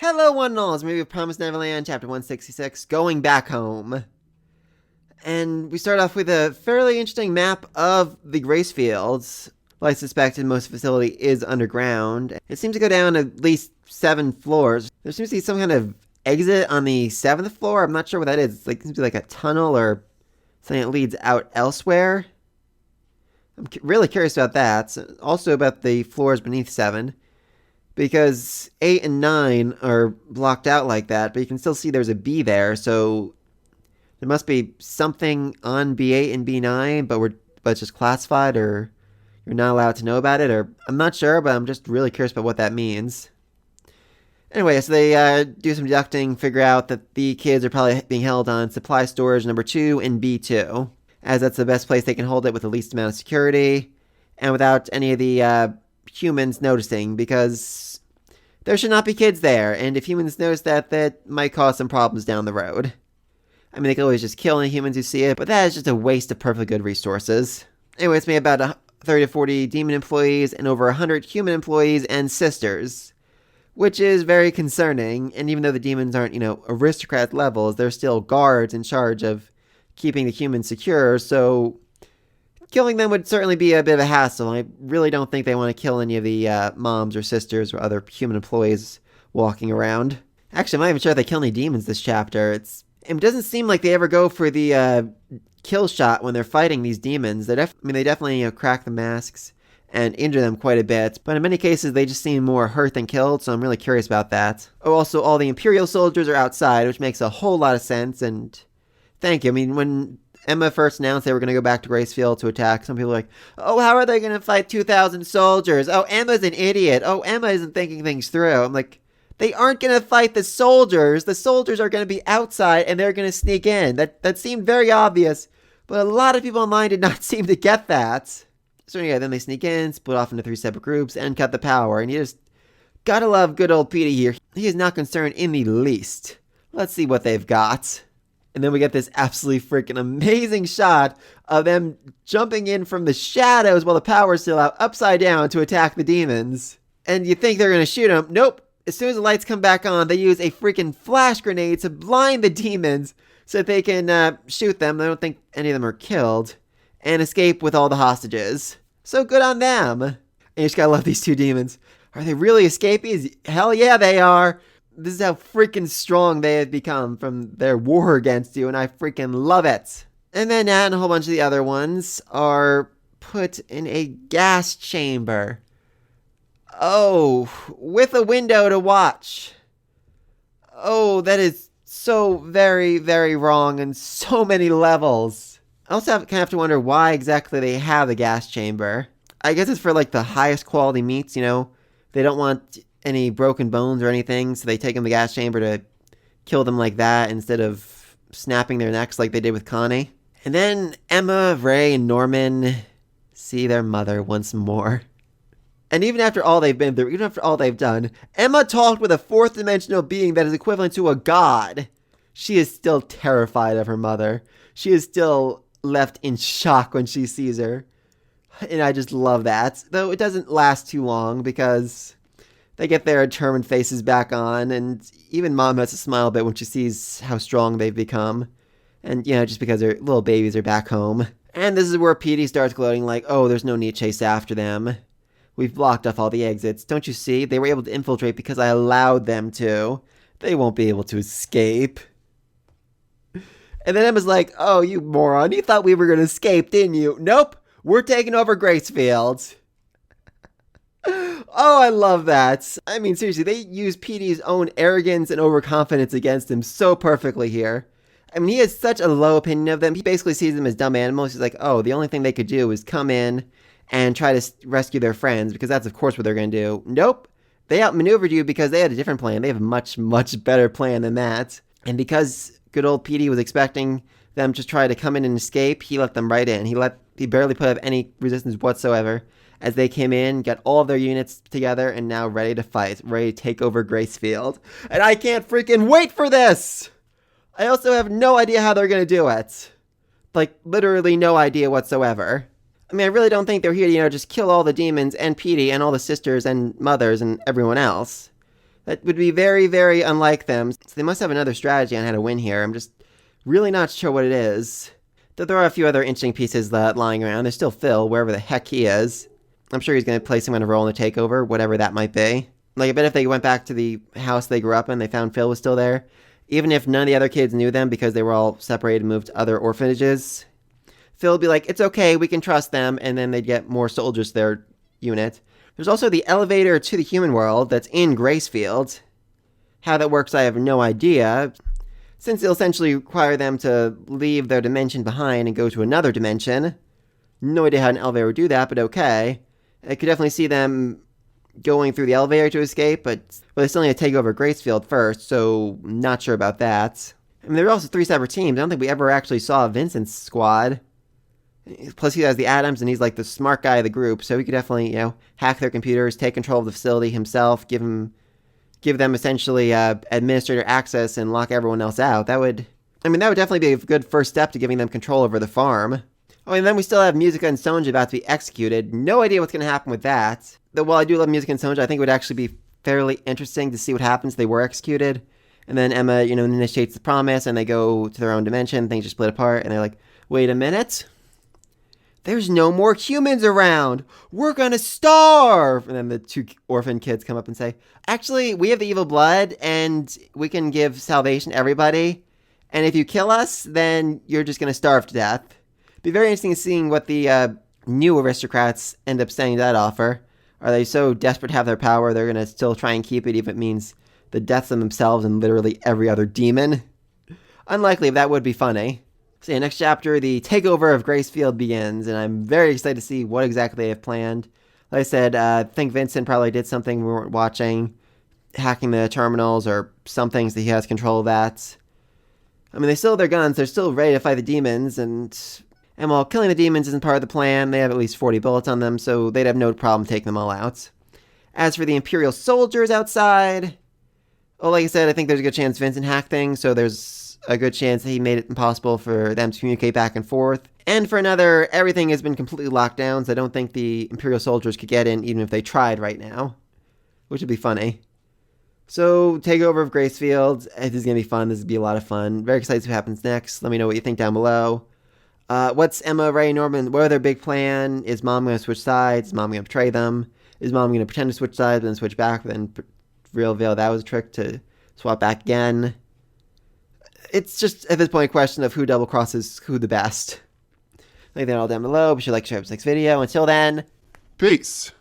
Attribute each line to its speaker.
Speaker 1: Hello, one and all. It's movie of Promised Neverland, chapter 166, Going Back Home. And we start off with a fairly interesting map of the Grace Fields. Well, I suspected most of the facility is underground. It seems to go down at least 7 floors. There seems to be some kind of exit on the 7th floor. I'm not sure what that is. It seems to be like a tunnel or something that leads out elsewhere. I'm really curious about that. Also about the floors beneath 7. Because 8 and 9 are blocked out like that, but you can still see there's a B there, so there must be something on B8 and B9, but it's just classified, or you're not allowed to know about it, or I'm not sure, but I'm just really curious about what that means. Anyway, so they do some deducting, figure out that the kids are probably being held on supply storage number 2 and B2, as that's the best place they can hold it with the least amount of security, and without any of the humans noticing, because there should not be kids there, and if humans notice that, that might cause some problems down the road. I mean, they could always just kill any humans who see it, but that is just a waste of perfectly good resources. Anyway, it's made about 30 to 40 demon employees and over 100 human employees and sisters, which is very concerning, and even though the demons aren't, aristocrat levels, they're still guards in charge of keeping the humans secure, so killing them would certainly be a bit of a hassle. I really don't think they want to kill any of the moms or sisters or other human employees walking around. Actually, I'm not even sure if they kill any demons this chapter. It doesn't seem like they ever go for the kill shot when they're fighting these demons. They definitely crack the masks and injure them quite a bit, but in many cases they just seem more hurt than killed, so I'm really curious about that. Oh, also, all the Imperial soldiers are outside, which makes a whole lot of sense, and thank you. I mean, when Emma first announced they were going to go back to Gracefield to attack, some people were like, oh, how are they going to fight 2,000 soldiers? Oh, Emma's an idiot. Oh, Emma isn't thinking things through. I'm like, they aren't going to fight the soldiers. The soldiers are going to be outside and they're going to sneak in. That seemed very obvious, but a lot of people online did not seem to get that. So anyway, then they sneak in, split off into 3 separate groups, and cut the power. And you just gotta love good old Petey here. He is not concerned in the least. Let's see what they've got. And then we get this absolutely freaking amazing shot of them jumping in from the shadows while the power's still out, upside down to attack the demons. And you think they're going to shoot them. Nope. As soon as the lights come back on, they use a freaking flash grenade to blind the demons so that they can shoot them. I don't think any of them are killed. And escape with all the hostages. So good on them. And you just gotta love these 2 demons. Are they really escapees? Hell yeah, they are. This is how freaking strong they have become from their war against you, and I freaking love it. And then Nat and a whole bunch of the other ones are put in a gas chamber. Oh, with a window to watch. Oh, that is so very, very wrong on so many levels. I also kind of have to wonder why exactly they have a gas chamber. I guess it's for like the highest quality meats, They don't want any broken bones or anything, so they take them to the gas chamber to kill them like that instead of snapping their necks like they did with Connie. And then Emma, Ray, and Norman see their mother once more. And even after all they've been through, even after all they've done, Emma talked with a 4th dimensional being that is equivalent to a god. She is still terrified of her mother. She is still left in shock when she sees her. And I just love that. Though it doesn't last too long because they get their determined faces back on, and even Mom has to smile a bit when she sees how strong they've become. And, just because their little babies are back home. And this is where Petey starts gloating like, oh, there's no need to chase after them. We've blocked off all the exits. Don't you see? They were able to infiltrate because I allowed them to. They won't be able to escape. And then Emma's like, oh, you moron. You thought we were going to escape, didn't you? Nope. We're taking over Gracefield. Oh, I love that. I mean, seriously, they use Petey's own arrogance and overconfidence against him so perfectly here. I mean, he has such a low opinion of them. He basically sees them as dumb animals. He's like, oh, the only thing they could do is come in and try to rescue their friends, because that's, of course, what they're going to do. Nope. They outmaneuvered you because they had a different plan. They have a much, much better plan than that. And because good old Petey was expecting them to try to come in and escape, he let them right in. He barely put up any resistance whatsoever as they came in, got all of their units together, and now ready to fight, ready to take over Gracefield. And I can't freaking wait for this! I also have no idea how they're going to do it. Like, literally no idea whatsoever. I mean, I really don't think they're here to, just kill all the demons and Petey and all the sisters and mothers and everyone else. That would be very, very unlike them. So they must have another strategy on how to win here. I'm just really not sure what it is. Though there are a few other interesting pieces lying around. There's still Phil, wherever the heck he is. I'm sure he's going to play some kind of role in the takeover, whatever that might be. Like, I bet if they went back to the house they grew up in, they found Phil was still there. Even if none of the other kids knew them because they were all separated and moved to other orphanages, Phil would be like, it's okay, we can trust them, and then they'd get more soldiers to their unit. There's also the elevator to the human world that's in Gracefield. How that works, I have no idea, since it'll essentially require them to leave their dimension behind and go to another dimension. No idea how an elevator would do that, but okay. I could definitely see them going through the elevator to escape, but they still need to take over Gracefield first, so not sure about that. I mean, there are also 3 separate teams. I don't think we ever actually saw Vincent's squad. Plus, he has the Atoms, and he's like the smart guy of the group, so he could definitely, hack their computers, take control of the facility himself, give them essentially administrator access, and lock everyone else out. That would definitely be a good first step to giving them control over the farm. Oh, and then we still have Musica and Sonja about to be executed. No idea what's going to happen with that. Though while I do love Musica and Sonja, I think it would actually be fairly interesting to see what happens if they were executed. And then Emma, initiates the promise, and they go to their own dimension. Things just split apart, and they're like, wait a minute. There's no more humans around. We're going to starve. And then the 2 orphan kids come up and say, actually, we have the evil blood, and we can give salvation to everybody. And if you kill us, then you're just going to starve to death. Be very interesting seeing what the new aristocrats end up saying to that offer. Are they so desperate to have their power they're going to still try and keep it even if it means the deaths of themselves and literally every other demon? Unlikely, but that would be funny. So yeah, next chapter, the takeover of Gracefield begins, and I'm very excited to see what exactly they have planned. Like I said, I think Vincent probably did something we weren't watching, hacking the terminals or some things that he has control of that. I mean, they still have their guns, they're still ready to fight the demons, and while killing the demons isn't part of the plan, they have at least 40 bullets on them, so they'd have no problem taking them all out. As for the Imperial soldiers outside, well, like I said, I think there's a good chance Vincent hacked things, so there's a good chance that he made it impossible for them to communicate back and forth. And for another, everything has been completely locked down, so I don't think the Imperial soldiers could get in even if they tried right now, which would be funny. So, takeover of Gracefield. This is going to be fun. This is going to be a lot of fun. Very excited to see what happens next. Let me know what you think down below. What's Emma, Ray, Norman, what are their big plan? Is Mom going to switch sides? Is Mom going to betray them? Is Mom going to pretend to switch sides, but then switch back, but then reveal that was a trick to swap back again? It's just, at this point, a question of who double crosses who the best. Leave that all down below. Be sure to like, share this next video. Until then,
Speaker 2: peace.